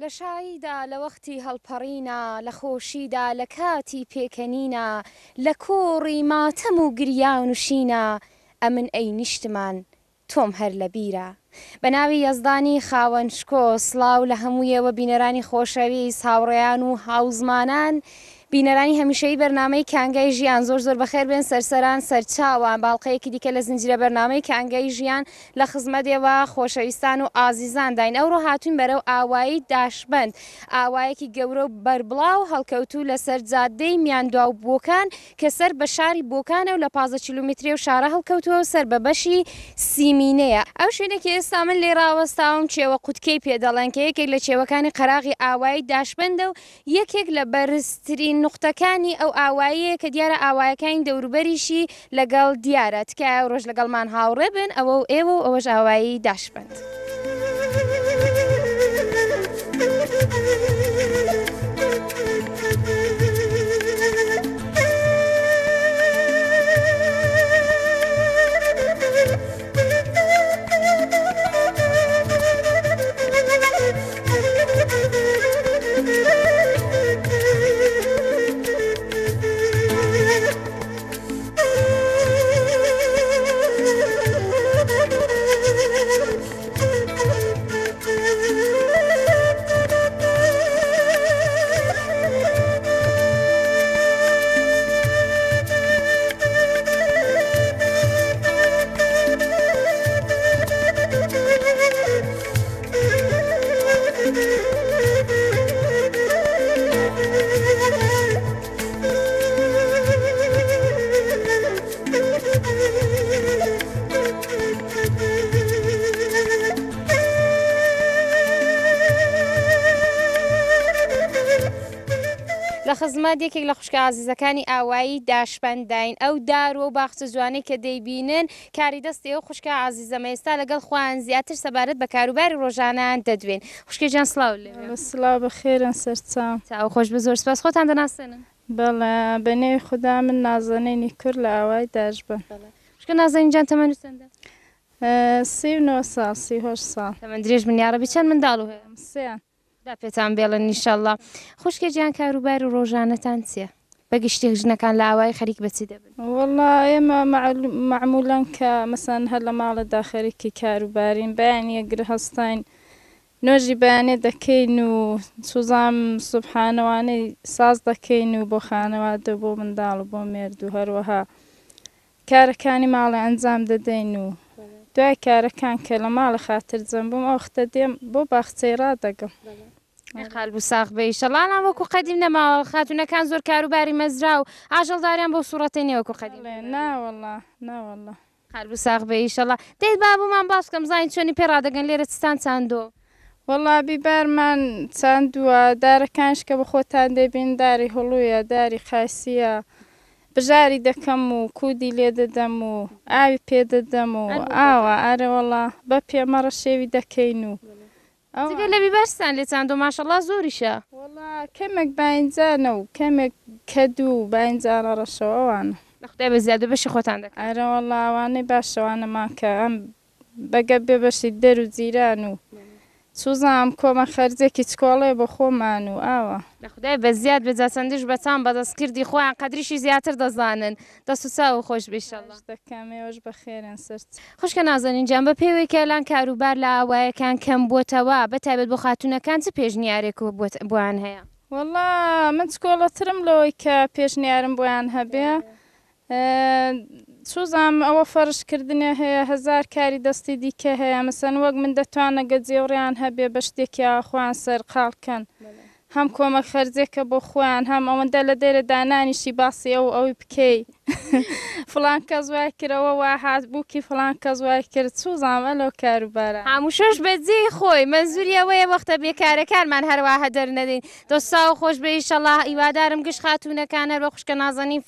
لە شاییدا لە وەختی هەڵپەڕینە لە خۆشیدا لە کاتی پێکەنینە لە کۆڕی ماتەم و گریان و شینە ئەمن ئەی نیشتمان تۆم هەر لە بیرە بە ناوی یەزدانی خاوەن شکۆ سڵاو لە هەموویەوە بینەرانی خۆشەویست هاوڕێیان و هاوزمانان بینەرانی هەمیشەی بەرنامەی کانگای ژیان زۆر بەخێر بێن سەرسەران سەرچاوان باڵقەیەکی دیکە لە زنجیرە بەرنامەی کانگای ژیان لە خزمەتێوە خۆشەویستان و ئازیزان داین ئەوڕۆ هاتوین بەرەو ئاوایی داشبند ئاوایەکی گەورە و بەربڵاو هەڵکەوتوو لەسەر جادەی میاندواو بۆکان کە سەر بە شاری بۆکانە و لە 15 کیلومتری و شارە هەڵکەوتووە سەر بە بەشی سیمینەیە ئەو شوێنێکی ئێستا من لێ ڕاوەستاوم چێوە قوتکەی پێدەڵێن کە یەکێک لە چێوەکانی قەراغی ئاوایی داشبندە و یەکێک لە بەرزترین نقطەکانی ئەو ئاواییە کە دیارە ئاوایەکانی دەوروبەریشی لەگەڵ دیارە تکایە ڕۆژ لەگەڵمان هاوڕێ بن ئەوە و ئێوە و ئەوەش ئاوایی داشبند. لە خزمەت یەکێک لە خوشکە عزیزەکانی ئاوایی داشبەندین ئەو دار و باخچە جوانەی کە دەیبینن کاری دەستی ئەو خوشکە عزیزەمە ئێستا لەگەڵ خۆیان زیاتر سەبارەت بە کاروباری ڕۆژانەیان دەدوێن. خوشکێ جان سڵاو لێ. سڵاو بەخێرن سەرچاو. چاو خۆش بە زۆر سپاس. خۆتان دەناسێنن؟ بەڵێ بەنێوی خوددا من نازەنینی کورد لە ئاوای داشبەند. خوشکە نازەنین جان تەمەن چەندە؟ 39 ساڵ 38 ساڵ. تەمەن درێژ من یارەبی چەند منداڵ و هەیە؟ سێیان. دا پێتان بێڵن ئینشەڵڵا. خوشکێ گیان کاروبار و ڕۆژانەتان چییە؟ بەگشتی ژنەکان لە ئاوای خەریک بەچی دەبن؟ وەڵڵا ئێمە معمولەن کە مەسەن هەر لە ماڵەدا خەریکی کاروبارین بەیان یەکگرە هەستین نۆژی بەیانێ دەکەین و سوزام سوبحانەوانەی ساز دەکەین و بۆ خانەوادە بۆ منداڵ و بۆ مێرد و هەروەها کارەکانی ماڵی ئەنجام دەدەین و دوای کارەکان کە لە ماڵە خاتر جەم بووم ئەو وەختە دێم بۆ باخچەی ڕادەگەم. خال بوو ساغ بە ئیشەڵڵا وەکو قەدیم نەماوە خاتونەکان زۆر کاروباری مەزرا و ئاژەڵداریان بۆ سوورەتێ نێوەکو قەدیم. ناوەڵڵا ناوەڵڵا. خال بوو ساغ بە ئیشەڵڵا. دەیت بابوومان باس بکەم زانین چۆنی پێڕادەگەن لێرە چستان چاندۆ؟ وەڵڵا بیبارمان چاندووە دارەکانش کە بە خۆتان دەبین داری هەڵوویە داری خاسیە بژاری دەکەم و کودی لێ دەدەم و ئاوی پێ دەدەم و ئاوە ئارەوەڵا بە پێمەڕە شێوی دەکەین و جگە لە بیبارستان لێ چاندۆ ماشەڵڵا زۆریشە. وەڵڵا کەمێک باینجانە و کەمێک کەدوو و باینجانە ڕەشەوەوانە. لە خودای بە زیادە بەشی خۆتان دەکەن. ئارەوەڵڵا ئەوانەی باشەوانەمان کە ئەم بەگە بێ بەشی دەر و جیران و سوزام کۆمە خەرجێکی چکۆڵێ بە خۆمان و ئاوە. لە خودای بە زیاد بێجا چەندیش بەچان بەدەستکردی خۆیان قەدریشی زیاتر دەزانن دەست و چاو خۆش بێشەڵڵا. دەکەم ئێوەش بەخێرن سەرچ. خوشکە نازەنین جان بە پێوەی کەلان کاروبار لە ئاوایەکان کەم بۆتەوە بەتایبەت بۆ خاتونەکان چ پێشنیارێک بۆیان هەیە؟ وەڵڵا من چکۆڵەترم لەوەی کە پێشنیارم بۆیان هەبێ سوزام ئەوە فەرشکردنێ هەیە هەزار کاری دەستی دیکە هەیە مەسەن وەک من دەتوانە گەجێوڕیان هەبێ بە شتێکی خۆیان سەرقاڵکەن هەم کۆمە خەرجێکە بۆ خۆیان هەم ئەوەندە لە دەرە دانانیشی باسی ئەوی بکەی فلان کەس وای کردەوە وا هات بووکی فلان کەس وای کرد سوزامە لەو کاروبارە هەمووشەش بەجێ خۆی مەزوری ئەوەیە وەختە بێکارەکانمان هەروەها دەرنەدەین دۆستا و خۆش بە ئیشەڵڵا هیوادارم گشت خاتونەکان هەر بە خوشکە نازەنین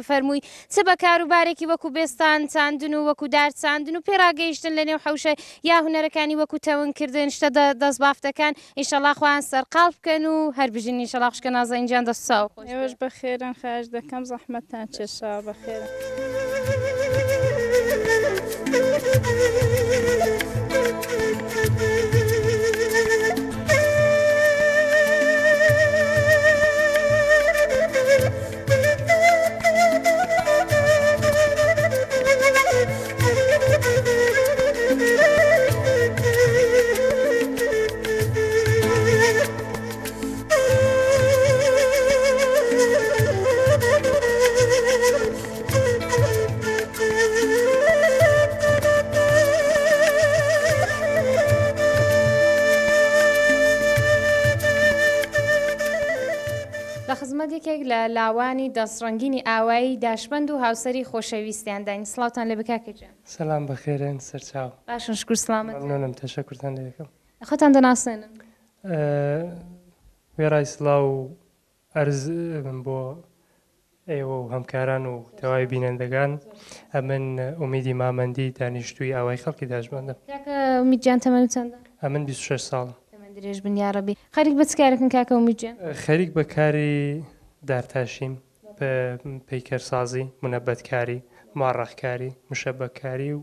فەرمووی چ بە کاروبارێکی وەکو بێستان چاندن و وەکو دار چاندن و پێڕاگەیشتن لە نێو حەوشە یا هونەرەکانی وەکو تەونکردن شتە دەستبافتەکان ئیشەڵڵا خۆیان سەرقاڵ بکەن و هەر بژین ئیشەڵڵا خوشکە نازەنین جان دەستا و خۆش ئێوەش بەخێرن خاش دەکەم زەحمەتتان چێشا بەخێرن. محەممەد یەکێک لە لاوانی دەستڕەنگینی ئاوایی داشبند و هاوسەری خۆشەویستیان داین سلااوان لە بکاکەجان سلام بەخێرن سەرچاو باشن شکر سلامت مەمنونم تەشەکورتان لە یەکەم خۆتان دەناسێنن وێڕای سڵاو ئەرز بۆ ئێوە و هەمکاران و تەواوی بینەندەگان ئەمن ئومیدی مامەندی دانیشتووی ئاوای خەڵکی داشبندم کاکە میجان تەمەن چەندە ئەمن 26 ساڵم درێژ بن یاڕەبی خەریک بە چکارەکەن کاکە ومیجان خەریک بە کاری دارتاشیم بە پەیکەرسازی منەبەتکاری ماڕەخکاری مشەبەکاری و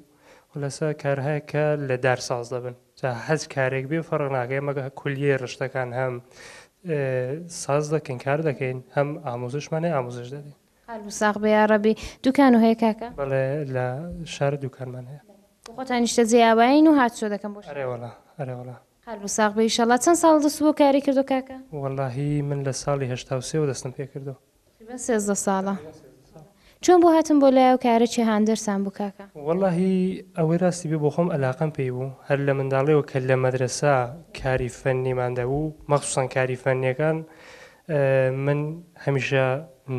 لەسەر کارهەیە کە لە دارساز دەبن جا هەز کارێک بێ فەڕق ناکەی مەگە کولیە ڕشتەکان هەم ساز دەکەین کار دەکەین هەم ئامۆزشمانێ ئامۆزش دەدەین قەلب و ساغ بە یاڕەبی دوکان و هەیە کاکە بەڵێ لە شار دوکانمان هەیە خۆتان نیشتە جێیاوین و هاتچۆ دەکەم بۆ ئەرێوەڵا ئەرێوەڵا قەلب و ساغ بە ئیشەڵا چەند ساڵ دەست بۆ کاری کردو کاکە وەڵاهی من لە ساڵی 1970 دەستم پێ کردو تقریباً 13 ساڵە چۆن بۆ هاتم بۆ لای و کارێکی هاندەرسان بوو کاکە وەڵاهی ئەوەی راستی بێ بۆ خۆم ئەلاقەم پێی بوو هەر لە منداڵیەوە کە لە مەدرسا کاری فەنیمان دەبوو مەخصوصەن کاری فەنیەکان من هەمیشە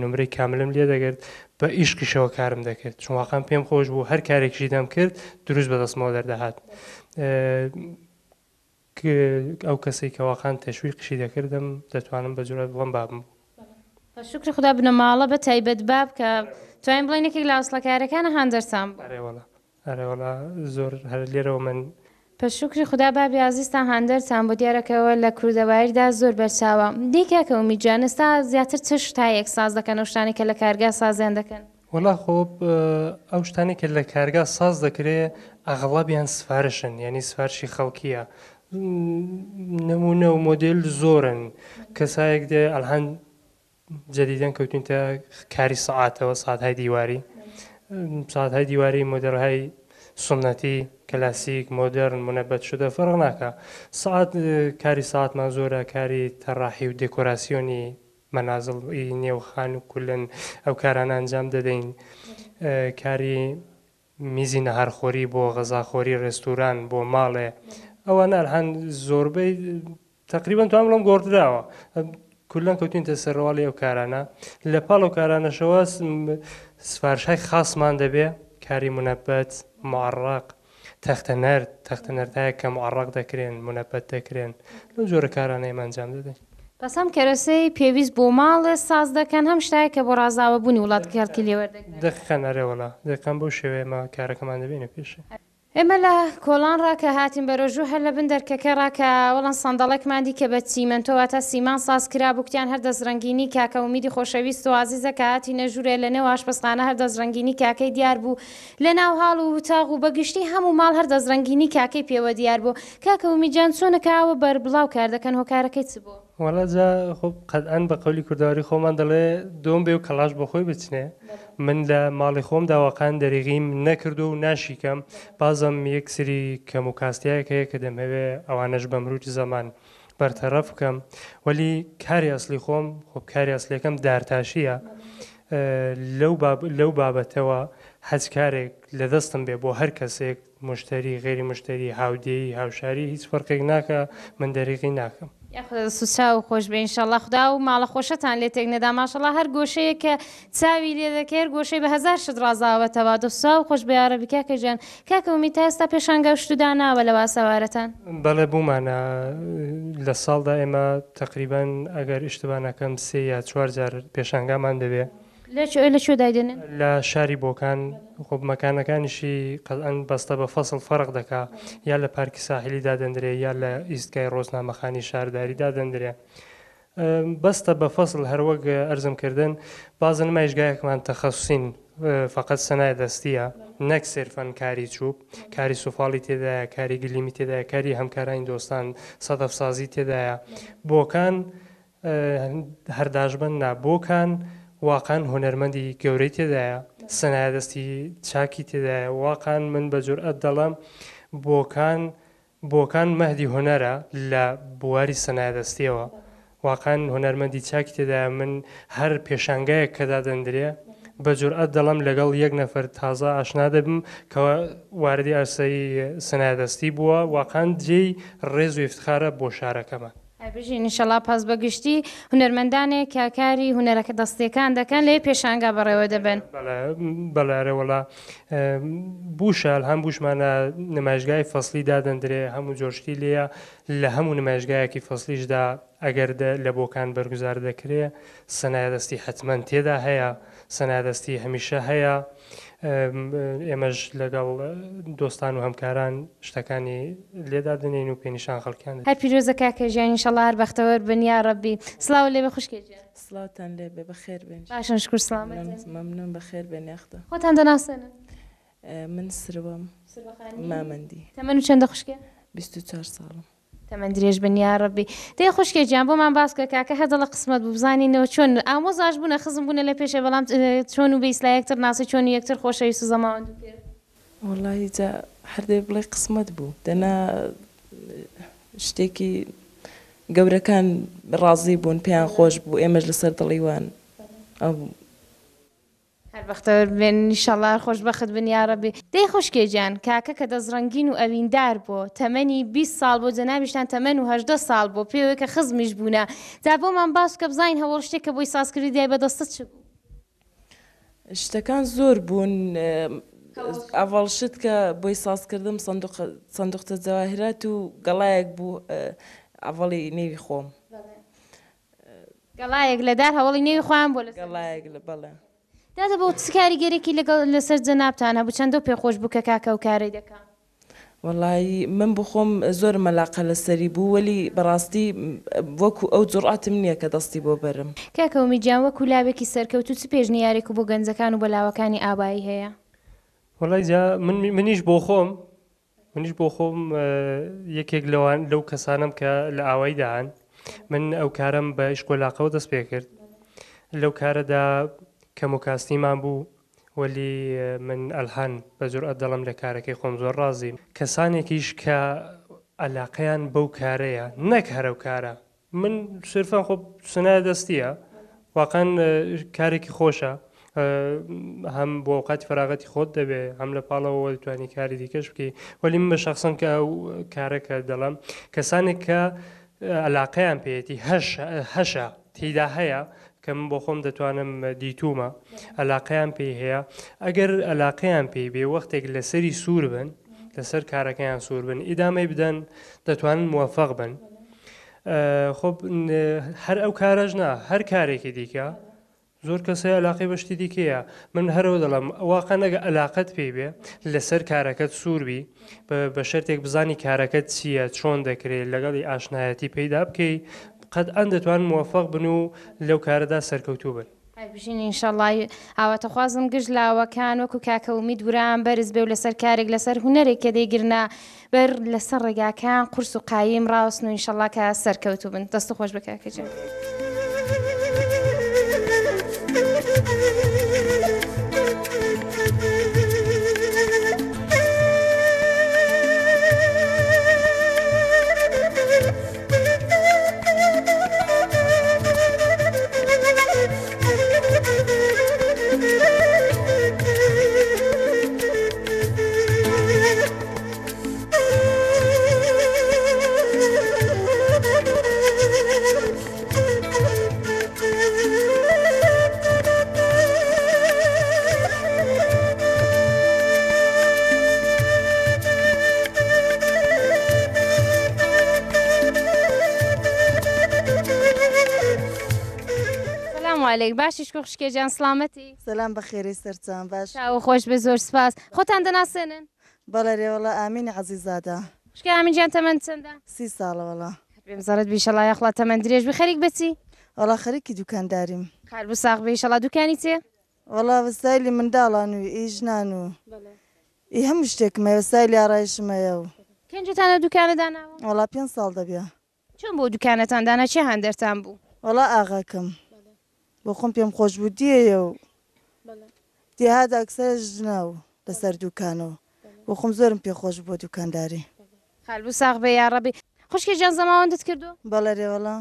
نمرەی کاملم لێ دەگرت بە ئیشکیشەوە کارم دەکرد چون واقعا پێم خۆش بوو هەر کارێکیشی دەم کرد دروست بەدەستمەوە دەردەهات ئەو کەسێک کە واقعا تەشویقیشی دەکردم دەتوانم بە جورات بڵم بابم شکر خدا بنەماڵە بە تایبەت باب کە توانین بڵین یەکێک لە ئاسڵەکارەکانە هاندەرسان بوو ئەرێوەڵا زۆر هەر لێرەوە من پەشکری خدا بابی عزیزتان هاندەرسان بۆ دیارەکەەوە لە کوردەواییدا زۆر بەرچاوە دیکەکە ومیجانستا زیاتر چ شتایەک ساز دەکەن ئەو شتانی کە لە کارگا سازیان دەکەن وەڵا خۆب ئەو شتانی کە لە کارگا ساز دەکرێت ئەغڵابیان سفارشن یعنی سفارشی خەڵکیە نمونە و مۆدل زۆرن کەسایەک دێ ئەلهەن جدیدەن کەوتینتە کاری سەعاتەوە ساعتهای دیواری ساعتهای دیواری مۆدەڵهای سنەتی کلاسیک مۆدرن منەبەت شدە فەرق ناکە ساعت کاری ساعتمان زۆرە کاری تەڕاحی و دێکۆراسیۆنی مەنازڵ نێوخان و کولن ئەو کارانە ئەنجام دەدەین کاری میزی نەهارخۆری بۆ غەزاخۆری ڕێستوران بۆ ماڵێ ئەوانە هەن زۆربەی تقریبان توان بڵم گۆڕدراوە کولان کەوتینتە سەرڕواڵی ئەو کارانە لە پاڵ ئەو کارانەشەوە سفارشهای خاصمان دەبێ کاری منەبەت معڕق تەختە نەردایە کە معڕق دەکرێن منەبەت دەکرێن لە جۆرە کارانە ئێمە ئەنجام دەدەین پس هەم کەرەسەی پێویست بۆ ماڵێ ساز دەکەن هەم شتایە کە بۆ ڕازاوە بوونی وڵات کارتی لێوەردەگرن دقیقاً ئەرێوەڵا دەکەم بەو شێوەیەمە کارەکەمان دەبێنە پێشە ئێمە لە کۆڵان ڕاکە هاتین بەرەژوو هەر لە بن دەرکەکە ڕاکە وەڵەن سەندەڵێکماندی کە بە چیمەنتۆواتە سیمان ساز کرا بووکتیان هەر دەستڕەنگینی کاکە ومیدی خۆشەویست و عزیزە کە هاتی نەژوورێ لە نێو ئاشپەزخانە هەر دەستڕەنگینی کاکەی دیار بوو لە ناو هاڵ و تاغ و بەگشتی هەموو ماڵ هەر دەستڕەنگینی کاکەی پێوە دیار بوو کاکە ومیجان چۆنەکەوە بەربڵاو کار دەکەن هۆکارەکەی چ بوو وەڵا جا خۆ قەتئەن بە قەولی کورداواری خۆمان دەڵێ دۆم بێ و کەڵاش بە خۆی بچنێ من لە ماڵی خۆم داواقان دەریغیم نەکردو و ناشیکەم بازم یەک سری کەم و کاستیایەک هەیە کە دەمەوێ ئەوانەش بە مروجی زەمان بەرتەرەف بکەم وەلی کاری ئەسلی خۆم خۆ کاری ئەسلیەکەم دارتاشیە لەو بابەتەوە هەچ کارێک لە دەستم بێ بۆ هەر کەسێک مشتری غێری مشتری هاودێی هاوشاری هیچ فەرقێک ناکە من دەریغی ناکەم سوچا و خۆش بێ ئینشەڵا خدا و ماڵە خۆشەتان لێ تێک نەدا ماشەڵا هەر گۆشەیە کە چاوی لێ دەکرد گۆشەی بە هەزار شت ڕازاوەتەوە دەسا و خۆش بە یاڕەبی کاکە گیان کاکە ومی تا ئێستا پێشانگە و شتودا ناوە لە واسەوارەتان بەڵێ بوومانە لە ساڵدا ئێمە تقریبان ئەگەر ئیشتبان نەکەم 3 یا 4 جار پێشانگامان دەبێ لەکوێ دایدێنن لە شاری بۆکان خۆ مەکانەکانیشی قەتئەن بەستە بە فەسڵ فەرق دەکا یا لە پارکی ساحیلی دادەندرێ یا لە ئیستگای ڕۆژنامەخانی شارداری دادەندرێ بەستە بە فەسڵ هەروەک ئەرزمکردن بازن مایشگایەکمان تەخەسوسین فقط سەنای دەستیە نەک سێرفەن کاری چوب کاری سوفاڵی تێدایە کاری گلیمی تێدایە کاری هەمکارانی دۆستان سەدەفسازی تێدایە بۆکان هەرداژبن نابۆکان واقعا هۆنەرمەندی گەورەی تێدایە سەنایدەستی چاکی تێدایە واقعا من بە جورئەت دەڵێم بۆکان مەهدی هۆنەرە لە بواری سەنایدەستیەوە واقعا هۆنەرمەندی چاکی تێدایە من هەر پێشانگایەک کە دادەندرێ بە جورئەت دەڵێم لەگەڵ یەک نەفەر تازە ئاشنا دەبم کە واردی ئەرسەی سەنایدەستی بووە واقعا جێی ڕێز و ئیفتخارە بۆ شارەکەمان بژین ئینشەڵا پاس بەگشتی هونەرمەندانێک کە کاری هونەرەکە دەستیەکان دەکەن لێ پێشانگا بەڕێوە دەبن. بەڵارەوەڵا بوشە هەم بوشمانە نمایشگای فەصلی دادەندرێ هەموو جۆشتی لێە لە هەموو نمایشگایەکی فەصلیشدا ئەگەر لە بۆکان بەرگوزار دەکرێ سەنایدەستی حتمما تێدا هەیە سەنایدەستی هەمیشە هەیە. ئێمەش لەگەڵ دۆستان و هەمکاران شتەکانی لێدا دنین و پێنیشان خەڵکیان هەر پیرۆزە کاکەژیان ئینشەڵا هەر بەختەوەر بن یا ڕەبی. سڵاو لێ بە خوشکێجیان. سڵاوتان لێ بێ بەخێر بێن. باشن شکر سڵامەت. مەمنون بەخێر بێن یاخدا. خۆتان دەناسێنن. من سروەم مامەندی. تەمەن و چەندە خوشکێ؟ 24 ساڵم. تەمەن درێژ بن یا ڕەبی. دەی خوشکێجیان بۆمان باسکە کاکە هەدەڵە قسمەت بوو بزانینەوە چۆن ئامۆزاش بوونە خزم بوونە لە پێشێ بەڵام چۆن و بەیسلا یەکتر ناسی چۆن یەکتر خۆشەویست و زەماوەند کرد. وەڵی جا هەردێ بڵێ قسمەت بوو دەنا شتێکی گەورەکان ڕازی بوون پێیان خۆش بوو ئێمەش لەسەر دڵیوان ئەو هەر بەختەوەر بێن ئینشەڵا خۆشبەخت بن یا ڕەبی. دەی خوشکێجیان کاکە کە دەزڕەنگین و ئەویندار بوو تەمەنی 20 ساڵ بۆ جەنابیشتان تەمەن و 18 ساڵ بۆ پێوەیە کە خزمیش بوونە جا بۆمان باس کە بزانین هەوڵ شتێک کە بۆی سازکردی دیای بەدەستت چ بوو؟ شتەکان زۆر بوون ئەڤڵ شت کە بۆی سازکردم سندوقتە جەواهرات و گەڵایەک بوو ئەڤڵی نێوی خۆم گەڵایەک لەدار هەوڵی نێوی خۆیان بۆ گەڵایەک لە بەڵێ دادە بۆ کاریگەرێکی لەگەڵ لەسەر جەنابتانە بوو چەندە پێخۆش بوو کە کاکە و کارەی دەکا. وەڵی من بخۆم زۆر مەلاقە لەسەری بوو وەلی بەڕاستی وەکو ئەو جوڕاتم نییە کە دەستی بۆ بەرم. کاکە ومیجیان وەکو لاوێکی سەرکەوت و چ پێشنیارێک و بۆ گەنجەکان و بەلاوەکانی ئابایی هەیە؟ وەڵی جا منیش بۆ خۆم یەکێک لەو کەسانم کە لە ئاوایی داهان من ئەو کارم بە ئیشکۆلاقەوە دەست پێ کرد لەو کارەدا کەم و کاستیمان بوو وەلی من ئەلحان بە جورئەت دەڵم لە کارەکەی خۆم زۆر ڕازیم. کەسانێکیش کە ئەلاقەیان بەو کارەیە نەک هەرەو کارە من سرفان خۆ سنای دەستیە واقعاً کارێکی خۆشە هەم بۆ ئەوقاتی فەراغەتی خۆت دەبێ هەم لە پاڵەوە دەتوانی کاری دیکەش بکەی وەلی من بە شەخسن کە ئەو کارەکە دەڵم کەسانێک کە ئەلاقەیان پێێتی هەشە تیدا هەیە کە من بۆ خۆم دەتوانم دیتومە ئەلاقەیان پێی هەیە ئەگەر ئەلاقەیان پێی بێ وەختێک لەسەری سوور بن لەسەر کارەکەیان سوور بن ئیدامەی بدەن دەتوانن موفق بن. خۆ هەر ئەو کارەژ نا هەر کارێکی دیکە زۆر کەسە ئەلاقی بەشتی دیکەیە من هەرەوە دەڵم واقعا ئەگە ئەلاقەت پێی بێ لەسەر کارەکەت سووربی بە شەرتێک بزانی کارەکەت چییە چۆن دەکرێت لەگەڵی ئاشنایەتی پەیدا بکەی قەت ئەن دەتوان موفق بن و لەو کارەدا سەرکەوتوو بن. بژین ئینشەڵای ئاواتەخوازم گشت لاوەکان وەکو کاکەومی دووران بەرز بێ و لەسەر کارێک لەسەر هونەرێک کە دەیگرنا بەر لەسەر ڕێگاکان قورس و قایم ڕاوستن و ئینشەڵا کە سەرکەوتوو بن. دەست خۆش بە کاکەجان. باشیش کۆ خوشکێجیان سڵامەتی سەلام بە خێری سەرچان باش چاوە خۆش بێ زۆر سپاس خۆتان دەناسێنن بەڵێ رێوەڵە ئامینی عەزیزادە خوشکە ئامینجان تەمەند چەندە 30 ساڵە وەڵا پێم زارت بیشەڵا یەخڵا تەمەند درێژ بی خەریک بەچی وەڵا خەریکی دوکانداریم کار بوو ساغ بێ ئیشەڵا دوکانی چێ وەڵا وەسایلی منداڵان و ئیژنان و ئی هەموو شتێکمە وەسایلی ئارایشمەیە و کەنجتانە دوکانە داناوە وەڵا 5 ساڵ دەبێ چۆن بۆ دوکانەتان دانا چێ هەندەرتان بوو وەڵا ئاغاکەم بۆ خۆم پێم خۆش بوو دیەیە و دیهادا ئەکسەر ژنە و لەسەر دوکانەوە بۆ خۆم زۆرم پێخۆش بۆ دوکانداری خال بوو ساغ بێ یا ڕەبی خوشکێجیان زەماوەندت کردو بەڵێ رێوەڵا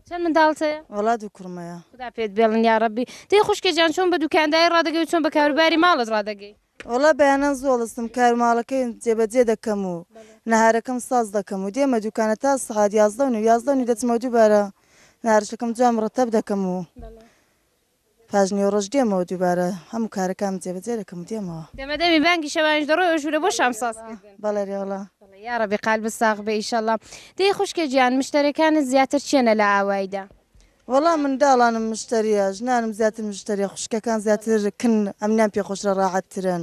چەند منداڵت هەیە وەڵا دوو کوڕمەیە خدا پێت بێڵن یا ڕەبی دەی خوشکێجیان چۆن بە دوکانداری ڕادەگەی و چۆن بە کاروباری ماڵت ڕادەگەی وڵا بەیانان زۆڵستم کارماڵەکەی جێبەجێ دەکەم و نەهارەکەم ساز دەکەم و دێمە دوکانە تا سعات 11 دەچمە دووبارە نارشەکەم جا مرتەب دەکەم و پاژنی ڕۆژ دێمەوە دووبارە هەموو کارەکەم جێبەجێ دەکەم دێمەوە دەمەدەمی بانگی شەوانش دەڕۆی ژوورە بۆ شام ساز بەڵێ ڕێوەڵا یاڕەبی قالب ساغ بە ئیشەڵڵا دەی خوشکە گیان مشتەرەکانت زیاتر چێنە لە ئاوایدا وەڵا منداڵانم مشتریە ژنانم زیاتر مشتریە خوشکەکان زیاتر کن ئەمنیان پێخۆشرە ڕاحەتترن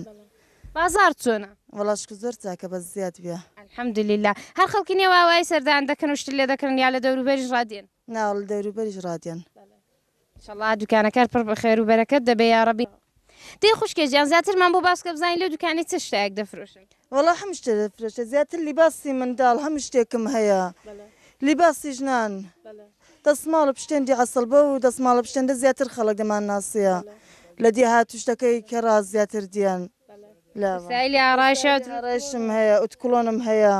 بازار چۆنە وەڵاشک زۆر چاکە بە زیات بێ الحەمدلله هەر خەڵکی نێو ئاوای سەردان دەکەن و شتر لێ دەکەن یا لە دەوروبەریش ڕادێن ناوڵ دەوروبەریش ڕادێن انشاءالله دوکانەکە پڕ بەخێر و بەرەکەت دەبێ یاڕەبی دەی خوشکە گیان زیاترمان بۆ باسکە بزانین لێ دوکانی چ شتێک دەفرۆشن وەڵا هەم شتێ دەفرۆشێ زیاتر لیباسی منداڵ هەم شتێکم هەیە لیباسی ژنان دەسماڵە پشتێندی عەسڵبە و دەسماڵە پشتێندە زیاتر خەڵک دەمان ناسیە لە دیهات شتەکەی کەڕا زیاتر دیان سایلی ئاڕایشەوت ڕێشم هەیە ئوتکڵۆنم هەیە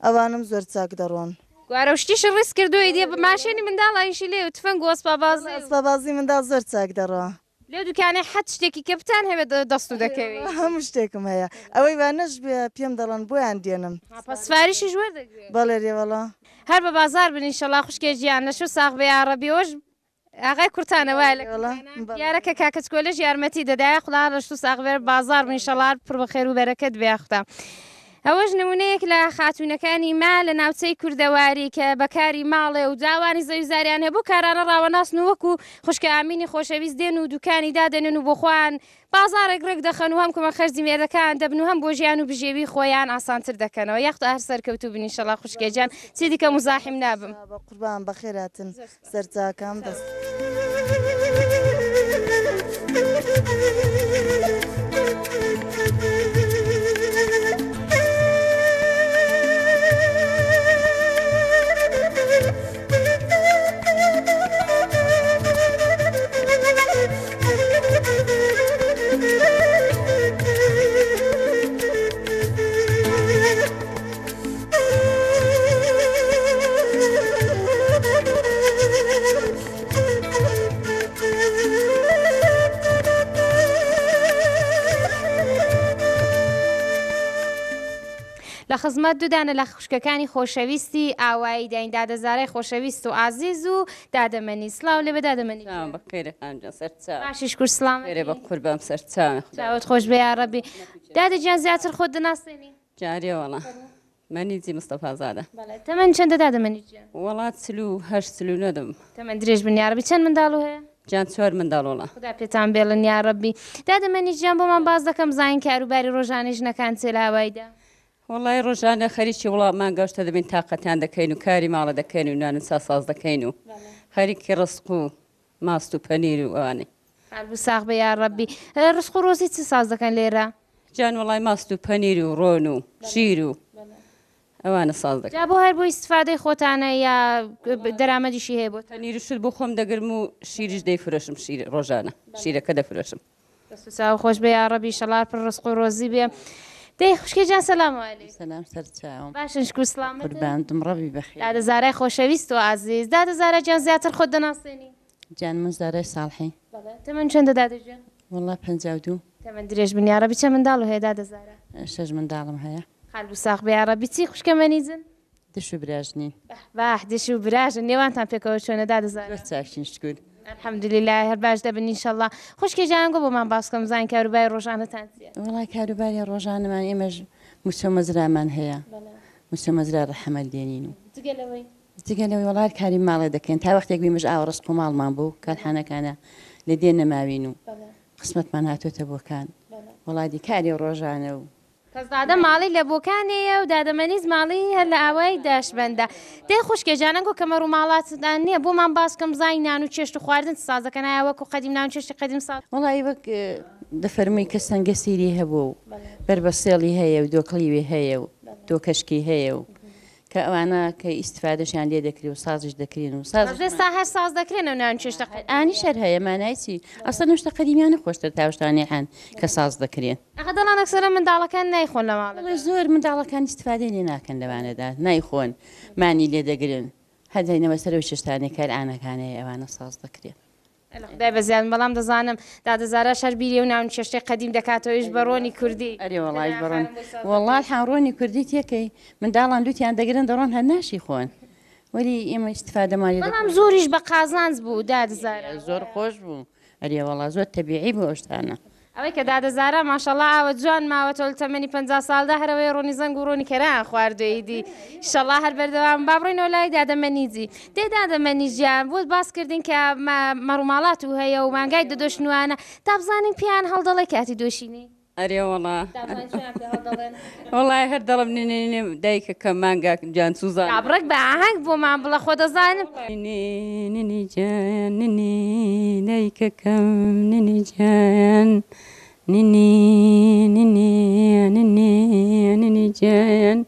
ئەوانم زۆر چاک دەڕۆن گوارە شتیش ڕست کردوی دێ بە ماشێنی منداڵایشی لێ و تفەنگ وەسپابازی ئەسپابازی منداڵ زۆر چاک دەڕۆ لێ دوکانێ حەت شتێکی کەپتان هەبێت دەست و دەکەوێت هەموو شتێکم هەیە ئەوەی وانەش بێ پێم دەڵێن بۆیان دێنم پەسفاریشی ژوەر دەگرێت بەڵێ ڕێوەڵا هەر بە بازار بن ئینشەڵا خوشکێ گیان نەشو ساغ بە یاڕەبیۆش ئاغای کورتانەوە لە یارەکە کاکەچکۆلەش یارمەتی دەدایە خوڵا لە شو ساغبێر بازار بن ئینشەڵا پڕ بە خێر و بەرەکەت بێختا ئەوەش نمونەیەک لە خاتوونەکانی ما لە ناوچەی کوردەواری کە بەکاری ماڵێ و داوانی زەویزاریان هەیە بۆ کارانە ڕاوەناسن و وەکو خوشکە ئامینی خۆشەویست دێن و دوکانی دادەنێن و بۆ خۆیان بازارێک ڕێک دەخەن و هەم کۆمە خەرجی مێردەکان دەبن و هەم بۆ ژیان و بژێوی خۆیان ئاسانتر دەکەنەوە یەخت هەر سەرکەوتوو بن ئینشەڵا خوشکێجان چی دیکە مزاحم نابم بە قوربان بەخێراتن سەرچاکەم دەست لە خزمەت دوودانە لە خوشکەکانی خۆشەویستی ئاوایی داین دادەزارای خۆشەویست و ئازیز و دادەمەنی سلااو لێ بە دادەمەنی باشیش کورد سلام بە قوربام سەرچاوێ چاوت خۆش بە یاڕەبی دادەجیان زیاتر خۆت دەناسێنی جارێوەڵە مەنیجی مستەفازادە تەمەەن چەندە دادەمەنی وڵات سلو هەش سلو نەدەم تەمەەن درێژ بن یاڕبی چەند منداڵ و هەیە جان چوار منداڵۆڵە خدا پێتان بێڵن یاڕەبی دادەمەنی گیان بۆمان باز دەکەم زین کاروباری ڕۆژانەی ژنەکان چێ لە ئاوایدا وڵی ڕۆژانە خەریکی وڵاتمان گەشتە دەبین تااقەتیان دەکەین و کاری ماڵە دەکەین و نانسا ساز دەکەین و خەریکی ڕسق و ماست و پەنیر و ئەوانەی قەلب ساغ بە یاڕەبی ڕسق و ڕۆزی چ ساز دەکەن لێرە جان وڵی ماست و پەنیر و ڕۆن و شیر و ئەوانە ساز دەکەن جا بۆ هەر بۆ ئیسفادەی خۆتانە یا دەرامەدیشی هەیە بۆ پەنیرشت بۆ خۆم دەگرم و شیریش دەیفرۆشم شیر ڕۆژانە شیرەکە دەفرۆشم چاو خۆش بە یاڕەبی شەڵار پڕ ڕسق و ڕۆزی بێ دەی خوشکێجان سەلام عەلەیکم سلام سەرچاوم باشن شکر سلامت قوربانتم ڕەبی بەخێر دادەزارای خۆشەویست و ئازیز دادەزارە گیان زیاتر خۆت دەناسێنی جان من زارای ساڵحی تەمەەن چەندە دادەژێن وڵا 52 تەمەەن درێژ بن یاڕەبی چە منداڵ و هەیە دادەزارە 6 منداڵم هەیە قەلب ساغ بە یاڕەبی چی خوشکەمەنیزن دش و براژنین باح دش و براژن نێوانتان پێکەوە چۆنە دادەزارە زۆر چاکین شکر الحەمدولله هەر باش دەبن ئینشەڵڵا خوشکێجان گۆ بۆمان باسکەم زین کاروبای ڕۆژانەتان چییە وڵای کاروباری ڕۆژانەمان ئێمەش موچە مەزرامان هەیە موچە مەزرا ڕەحەمەت دێنین و جگەلەوەی جگەلەوەی وڵات کاری ماڵێ دەکەین تا وەختێک بیمەش ئاوڕست و ماڵمان بوو کارخانەکانە لە دێ نەماوین و قسمەتمان هاتوۆتە بۆکان وڵاتی کاری ڕۆژانە و کەس دادە ماڵی لە بۆکانەیە و دادەمەنیز ماڵی هەر لە ئاوای داشبەندە دەی خوشکێجانەگۆ کەمە ڕووماڵاتدان نییە بۆمان باسکەم زای نان و چێشت و خواردن سازەکە نایوەکو قەدیم نان چێشتی قەدیم ساڵ وڵی وەک دەفەرمووی کە سەنگە سیری هەبوو و بربەسێڵی هەیە و دۆکڵیوی هەیە و دۆ کەشکی هەیە و کە ئەوانە کە ئیسفادەشیان لێ دەکری و سازش دەکرین و سازێستا هەر ساز دەکرێنەوە نان چێشتە ئانی شەر هەیە مانایچی ئەستا نوشتە قەدیمیانە خۆشتر تاوشتانی هەن کە ساز دەکرێن ئەخە دەڵان ئەکسەرە منداڵەکان نایخۆن لە ماڵ زۆر منداڵەکان ئیسفادەی لێ ناکەن لەوانەدا نایخۆن مانی لێ دەگرن هەدەینەوە سەر و شتانێک کار ئانەکانەیە ئەوانە ساز دەکرێن خدای بەزیان بەڵام دەزانم دادەزارە شەربیری و ناونچێشتەی قەدیم دەکاتەوەش بەڕۆنی کوردی ئەرێ وڵای بڕۆن وڵات حاڕۆنی کوردی تێکەی منداڵان دوتیان دەگرن دەڕۆن هەر ناشی خۆن وەری ئێمە ئیستفادەمانی بەڵام زۆریش بە قازانز بوو دادەزارە زۆر خۆش بوو ئەرێ وڵا زۆر تەبیعی بوو ئەوشتانە ئەوەی کە دادەزارە ماشەڵڵا ئەوە جوان ماوەتۆ تەمەنی 50 ساڵدا هەرەوەی ڕۆنی زەنگ و ڕۆنی کەران خواردوێیدی شەڵا هەر بەردەوام با بڕینەوە لای دادەمەنیجی دێ دادەمەنیژیان بۆ باس کردین کە مەڕووماڵات و هەیە و مانگای دەدۆشتنوانە تا بزانین پیان هەڵدەڵی کاتی دۆشینی ئەرێ وڵا وڵای هەر دەڵم نێنێ دایکە کە مانگا جان سوزان ئابڕێک بە ئاهەنگ بۆمان بڵە خۆ دەزانم ننی جان ننی دایکەکەم ننی جان ننی جان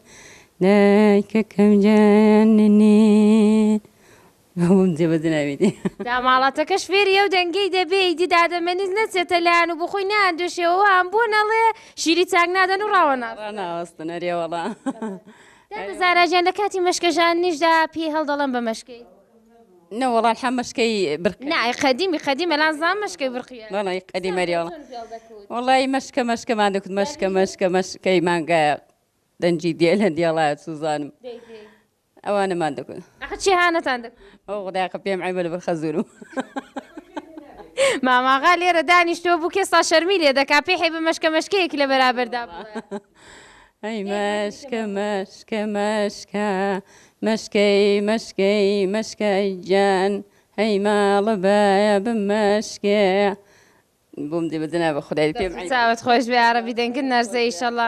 دایکەکەم جان ننی هەموم جێبەجێ ناوێتی دا ماڵاتەکەش فێری ئەو دەنگەی دەبێ دی دادەمەنیز نەچێتە لایەن و بخۆی ناندۆشێەوە ئەم بۆ نەڵێ شیری چاک نادەن و ڕاوەنا ناوەستن ئەرێ وڵا زاراژیان لە کاتی مەشکەژان نیشدا پێی هەڵدەڵم بە مەشکەی نەوەڵان حە مەشکەی برق نای قەدیمی لەلاان زان مەشکەی بڕقیە وڵی قەدی مەریەوە وڵی مەشکەمان دەکوت مەشکەی مانگایە دەنجی دێ لە دیاڵایەت سوزانم ئەوانەمان دەکوت چی هانەتان دەکەن ئەو خدایقە پێم عیبە لە بەرخەزور و ماماغا لێرە دانیشتۆ بوو کێستا شەرمی لێ دەکا پێی حێ بە مەشکەیەکی لە بەرابەردا ئەی مەشکەی جان هەی ماڵە بایە بمەشکێ بۆم دێ بەدەنا بە خدای پێم چاوت خۆش بێ عەرەبی دەنگن نەرزە ئیشەڵڵا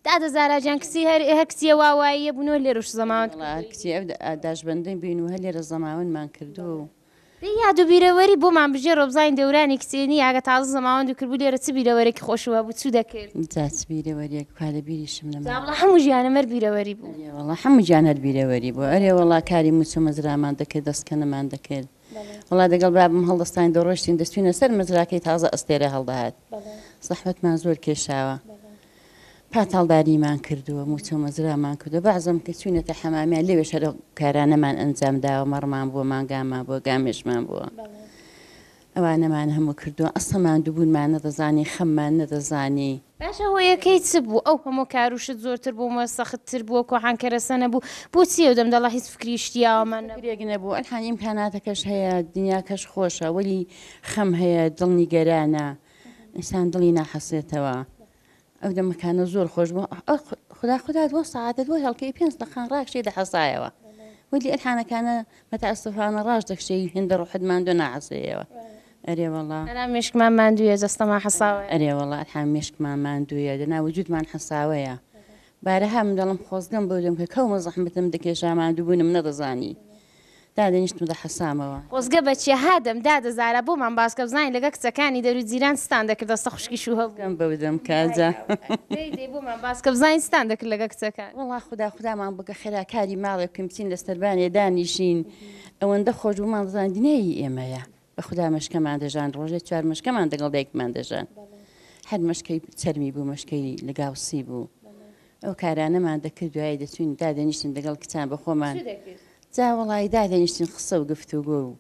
دادەزاراجان کسی هەر کچیە واواییە بوونەوە لێرەش زەماوەند کچی ئەو داژبەندەی بین و هە لێرە زەماوەندمان کردو یاد و بیرەوەری بۆمان بژێ ڕۆبزین دەورانی کسێنی ئاگە تازە زەماوەند و کردبوو لێرە چ بیرەوەرێکی خۆشەوە بوو چوو دەکرد جاچ بیرەوەریەک کارە بیریشم لەمە هەموو ژیانە مەر بیرەوەری بوو وڵا هەموو جان هەر بیرەوەری بوو ئەرێ وڵا کاری موچە مەزرامان دەکرد دەستکەنەمان دەکرد وڵا دەگەڵ بابم هەڵدەستانی دەڕۆشتین دەستوینە سەر مەزراکەی تازە ئەستێرە هەڵداهات زەحمەتمان زۆر کێشاوە پاتەڵداریمان کردووە موچە مەزرامان کردو بەعزم کە چوینەتە حەمامیان لێوێ شەرە کارانەمان ئەنجام داوە مەڕمان بووە مانگامان بووە گامێژمان بووە ئەوانەمان هەموو کردووە ئەسەمان دووبوونمان نەدەزانی خەممان نەدەزانی باشە هۆیەکەی چ بوو ئەو هەموو کاروشت زۆرتر بوومە سەختتر بووە کۆحانکەرەسە نەبوو بۆچی ئەو دەم دەڵا هیچ فکریشتیاوەمان نەگرێک نەبوو ئەلحان ئیمکاناتەکەش هەیە دنیاکەش خۆشە وەلی خەم هەیە دڵنی گەرانە ئینسان دڵی ناحەسێتەوە ئەو دەمەکانە زۆر خۆش بوو خدا بۆ ساعاتت بۆ هەڵکەی پێنج دەخان ڕاکشێ دەحەسایەوە وەلی ئەلحانەکانە مەتەئەسفانە ڕاش دەکشەی هێندە ڕوحتمان دۆ ناحەسەیەوە ئەرێ وەڵا مێشکمان ماندوویە جەستەمان حەساوە ئەرێ وەڵا ئەلحان مێشکمان ماندوویە دەنا وجودمان حەساوەیە بارەها من دەڵم خۆزگەم بۆ دەم کە کەومە زەحمەتم دەکێشامان دووبوونم نەدەزانی دادەنیشتم دە حەسامەوە خۆزگە بەچێ هادەم دادەزارە بۆمان باسکە بزانین لەگە کچەکانی دەرو جیران ستان دەکرد دەستە خوشکی شو هەڵگەم بەودەم کاجا بۆمان باسکە بزانین ستان دەکرد لەگە کچەکان وڵا خودامان بگە خێرا کاری ماڵێکم بچین لە سەربانێ دانیشین ئەوەندە خۆش بوومان دەزان دنیای ئێمەیە بە خوددا مەشکەمان دەژان ڕۆژێ چوار مەشکەمان دەگەڵ دایکمان دەژان هەر مەشکەی چەرمی بوو مەشکەی لەگاوسی بوو ئەو کارانەمان دەکرد دوای دەچوین دادەنیشتین دەگەڵ کچان بە خۆمان جا وڵی دادەنیشتین خسە و گفتوگۆ و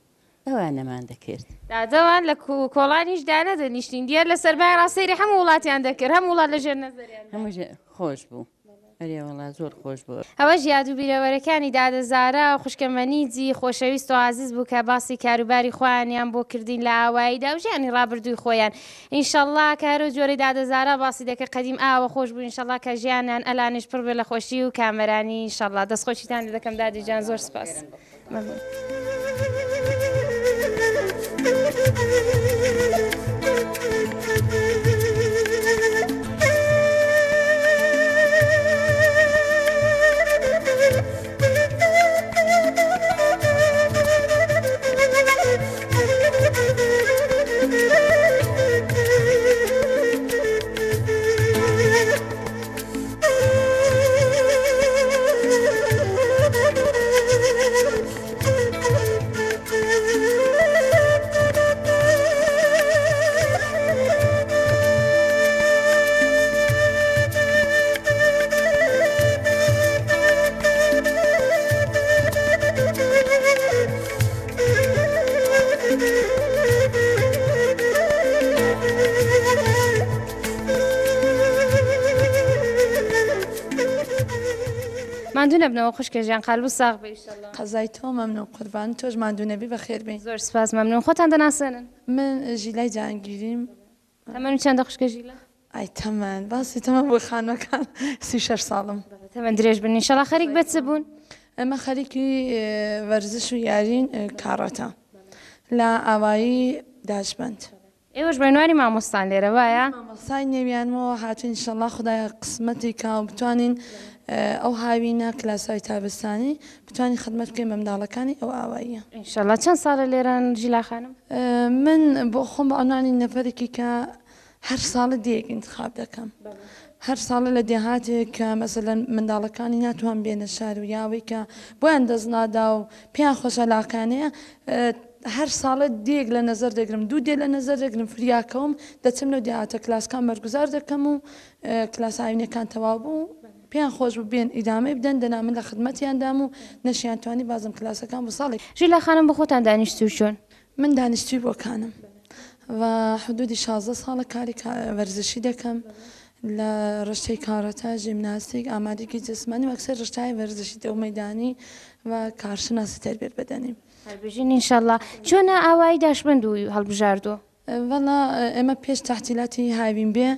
ئەوانەمان دەکرد دادەوان لە کۆڵانیش دانەدەنیشتین دیار لە سەربای ڕاستەیری هەموو وڵاتیان دەکرد هەموو وڵات لە ژێر نەزەریان هەموو خۆش بوو ئەرێ وڵا زۆر خۆش بوو ئەوەش یاد و بیرەوەرەکانی دادەزارە و خوشکەمەنیجی خۆشەویست و عزیز بوو کە باسی کاروباری خۆیانیان بۆ کردین لە ئاواییدا و ژیانی ڕابردووی خۆیان ئینشەڵڵا کارۆ جۆرەی دادەزارە باسی دەکە قەدیم ئاوە خۆش بوو ئینشەڵڵا کە ژیانیان ئەلانیش پڕ بێ لە خۆشی و کامەرانی ئینشەڵڵا دەستخۆشیتان دەکەم دادیجان زۆر سپاس. ماندوو نەبنەوە خوشکە ژیان قالب ساغ بێ ئینشەڵا. قەزای تۆ مەمنوو قوربان تۆش ماندوو نەبی بەخێر بێ. زۆر سپاس مەمنون. خۆتان دەناسێنن؟ من ژیلای جانگیریم. تەمەن چەندە خوشکە ژیلە؟ ئای تەمەن باسی تەمەن بۆ خانوەکان 36 ساڵم. تەمەن درێژ بن ئینشەڵا. خەریک بە چ بوون؟ ئەمە خەریکی وەرزش و یارین کارەتە لە ئاوایی داژبند. ئێوەش بەنواری مامۆستان لێرە وایە؟ مامۆستای نێویانەوە هاتوین ئینشەڵا خدایە قسمەتی کا و بتوانین ئەو هاوینە کلاسای تابستانی بتوانین خدمەت بکەین بە منداڵەکانی ئەو ئاواییە. ئینشەڵا. چەند ساڵە لێران ژیلا خانم؟ من بۆ خۆم بە عنوانی نەفەرێکی کە هەر ساڵە دیەک انتخاب دەکەم. هەر ساڵە لە دێهاتێک کە مەسەلەن منداڵەکانی ناتوان بێنە شار و یاوەی کە بۆیان دەستنادا و پێیان خۆشە لاکانەیە هەر ساڵە دیەک لە نەزەر دەگرم دوو دێ لە نەزەر دەگرم فریاکەوم دەچم لەو دێهاتە کلاسکان بەرگوزار دەکەم و کلاس ئاوینەکان تەواو بوو پێیان خۆش بوو بێن ئیدامەی بدەن دەنا من لە خدمەتیاندام و نەشیان توانی بازم کلاسەکان بۆ ساڵێک. ژیلا خانم بە خۆتان دانیشتوو چۆن؟ من دانیشتوی بۆکانم و حدودی 16 ساڵە کاری وەرزشی دەکەم لە ڕشتەی کارەتە ژیمناستیک ئامادەگی جسمانی و ئەکسەر ڕشتای وەرزشی دە و مەیدانی و کارشناسی تربیت بدەنیم. هەربژین ئینشەڵا. چۆنە ئاوایی داشبند و هەڵبژاردووە؟ وەڵا ئێمە پێش تاحتیلاتی هاوین بێ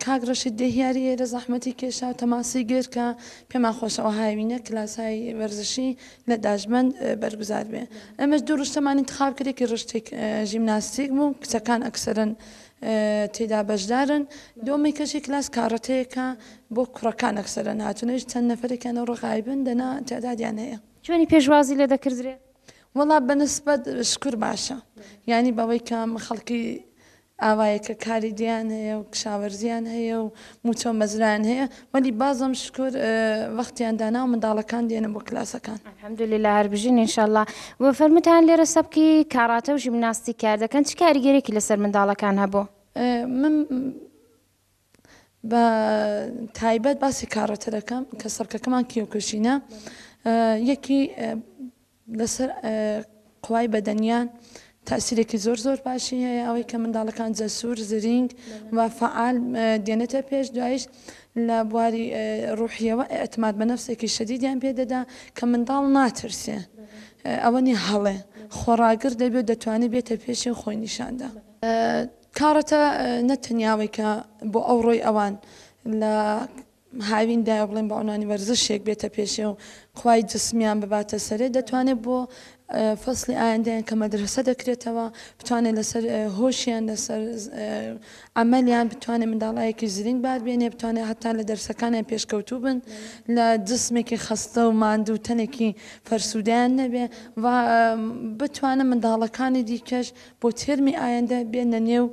کاک ڕەشید دەهیاری ئێرە زەحمەتی کێشا و تەماسی گرت کە پێمان خۆشەوە هاوینە کلاسای وەرزشی لە داژبند بەرگوزار بێ. ئەمەش دوو ڕشتەمان انتخاب کردێکی ڕشتێک ژیمناستیک بوو کچەکان ئەکسەرن تێدا بەشدارن دۆمی کەشی کلاس کارەتەیەکە بۆ کوڕەکان ئەکسەرن هاتونەش چەند نەفرێکیانە ڕقایبن دەنا تعدادیان هەیە. چۆنی پێشوازی لێ دەکردرێ؟ وەڵا بەنسبەت شکر باشە یعنی بەوەی کە خەڵکی ئاوایەکە کاری دیان هەیە و کشاوەرزیان هەیە و موچۆ مەزران هەیە وەلی بازم شکر وەختیان دانا و منداڵەکان دێنن بۆ کلاسەکان. الحەمدوللیلا. هەربژین ئینشەڵا. وە فەرموتان لێرە سەبکی کاراتە و ژیمناستی کار دەکەن چ کاریگەرێکی لەسەر منداڵەکان هەبوو؟ من بە تایبەت باسی کارەتە دەکەم کە سەرکەکەمان کێوکەشینە یەکی لەسەر قوای بەدەنیان تاسیرێکی زۆر باشی هەیە ئەوەی کە منداڵەکان جەسوور زرینگ و فعال دێنێتە پێش دوایش لە بواری ڕوحیەوە ئەتماد بە نەفسێکی شەدیدیان پێدەدا کە منداڵ ناترسێ ئەوەنی هەڵێ خۆڕاگر دەبێت دەتوانێت بێتە پێشی خۆی نیشاندا. کارەتە نەتەنیاوەی کە بۆ ئەو ڕۆی ئەوان لە هاویندا بڵێن بە عنوانی وەرزشێک بێتە پێشێ و خوای جسمیان بباتە سەرێ دەتوانێت بۆ فەسلی ئایندەیان کە مەدرسە دەکرێتەوە بتوانێت لەسەر هۆشیان لەسەر ئەمەلیان بتوانێت منداڵایەکی زرینگ بار بێنێ بتوانێت هەتا لە دەرسەکانیان پێشکەوتوو بن لە جسمێکی خەستە و ماندوو تەنێکی فەرسوودیان نەبێ و بتوانە منداڵەکانی دیکەش بۆ تێرمی ئایندە بێنە نێو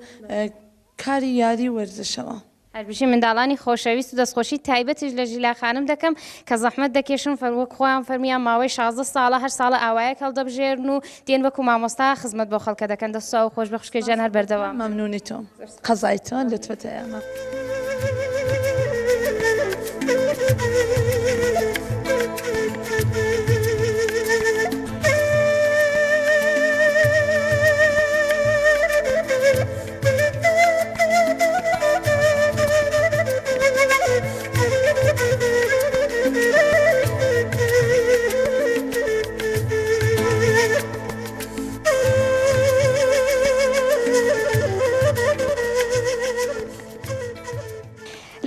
کاری یاری وەرزشەوە. هەربژین منداڵانی خۆشەویست و دەستخۆشی تایبەتیش لە ژیلا خانم دەکەم کە زەحمەت دەکێشن وەک خۆیان فەرمیان ماوەی 16 ساڵە هەر ساڵە ئاوایەک هەڵدەبژێرن و دێن وەکو مامۆستا خزمەت بۆ خەڵکە دەکەن دەستا و خۆش بە خوشکێجان هەر بەردەوام. مەمنونی تۆم قەزای تۆ لەتوەتە ئێمە.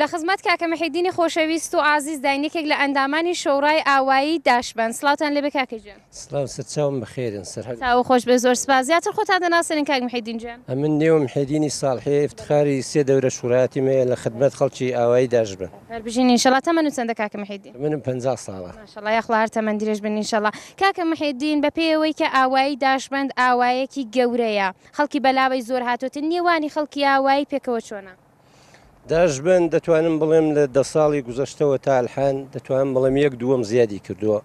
لە خزمەت کاکە مەحیدینی خۆشەویست و ئازیز داینێکێک لە ئەندامانی شۆڕای ئاوایی داشبند. سڵاتان لێبێ کاکەجان. سڵاو سەرچاوم بەخێرن سەر خۆش بێ زۆر سپاس. زیاتر خۆتان دەناسێنن کاک مەحیدین جان؟ من نێوم محیدینی ساڵحێ افتخاری سێ دەورە شوڕایەتی مەیە لە خدمەت خەڵکی ئاوایی داشبند. هەربژین ئینشەڵا تەمەن و چەندە کاکە مەحیدین؟ منم 50 ساڵە. ماشەڵڵا یەخڵا هەر تەمەن درێژ بن ئینشەڵا. کاکە مەحیدین بە پێیەوەی کە ئاوایی داشبند ئاوایەکی گەورەیە خەڵکی بەلاوەی زۆر هاتوتن نێوانی خەڵکی ئاوایی پێکەوە چۆنە؟ داشبند دەتوانم بڵێم لە 10 ساڵی گوزەشتەوە تا ئەلحان دەتوانم بڵێم 1/2 زیادی کردووە.